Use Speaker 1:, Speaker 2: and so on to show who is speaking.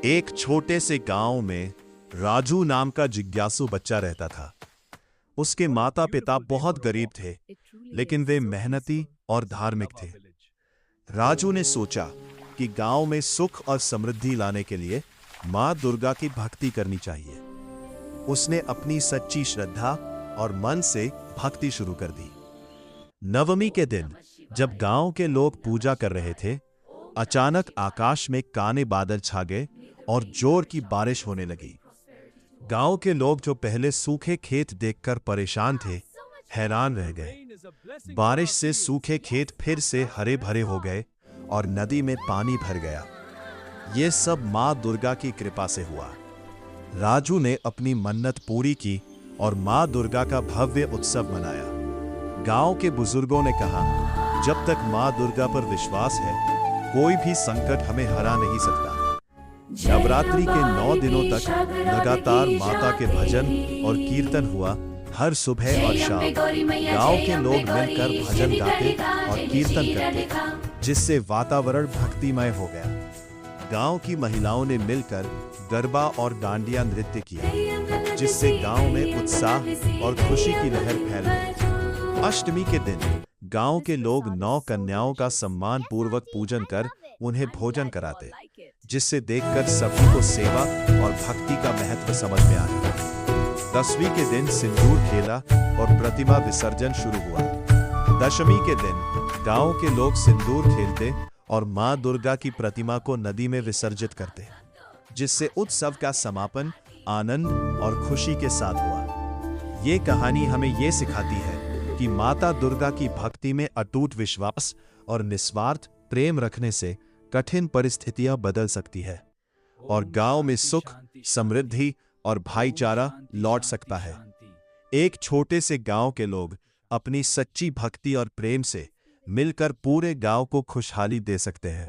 Speaker 1: एक छोटे से गांव में राजू नाम का जिज्ञासु बच्चा रहता था। उसके माता पिता बहुत गरीब थे, लेकिन वे मेहनती और धार्मिक थे। राजू ने सोचा कि गांव में सुख और समृद्धि लाने के लिए मां दुर्गा की भक्ति करनी चाहिए। उसने अपनी सच्ची श्रद्धा और मन से भक्ति शुरू कर दी। नवमी के दिन जब गांव के लोग पूजा कर रहे थे, अचानक आकाश में काले बादल छा गए और जोर की बारिश होने लगी। गांव के लोग जो पहले सूखे खेत देखकर परेशान थे, हैरान रह गए। बारिश से सूखे खेत फिर से हरे भरे हो गए और नदी में पानी भर गया। ये सब मां दुर्गा की कृपा से हुआ। राजू ने अपनी मन्नत पूरी की और मां दुर्गा का भव्य उत्सव मनाया। गांव के बुजुर्गों ने कहा, जब तक मां दुर्गा पर विश्वास है, कोई भी संकट हमें हरा नहीं सकता। नवरात्रि के 9 दिनों तक लगातार माता के भजन और कीर्तन हुआ। हर सुबह और शाम गांव के लोग मिलकर भजन गाते और कीर्तन करते, जिससे वातावरण भक्तिमय हो गया। गांव की महिलाओं ने मिलकर गरबा और डांडिया नृत्य किया, जिससे गांव में उत्साह और खुशी की लहर फैल गई। अष्टमी के दिन गांव के लोग 9 कन्याओं का सम्मान पूर्वक पूजन कर उन्हें भोजन कराते, जिससे देखकर सभी को सेवा और भक्ति का महत्व समझ में आया। 10वीं के दिन सिंदूर खेला और प्रतिमा विसर्जन शुरू हुआ। दशमी के दिन गांव के लोग सिंदूर खेलते और मां दुर्गा की प्रतिमा को नदी में विसर्जित करते, जिससे उत्सव का समापन आनंद और खुशी के साथ हुआ। ये कहानी हमें ये सिखाती है कि माता दुर्गा की भक्ति में अटूट विश्वास और निस्वार्थ प्रेम रखने से कठिन परिस्थितियां बदल सकती है और गांव में सुख, समृद्धि और भाईचारा लौट सकता है। एक छोटे से गांव के लोग अपनी सच्ची भक्ति और प्रेम से मिलकर पूरे गांव को खुशहाली दे सकते हैं।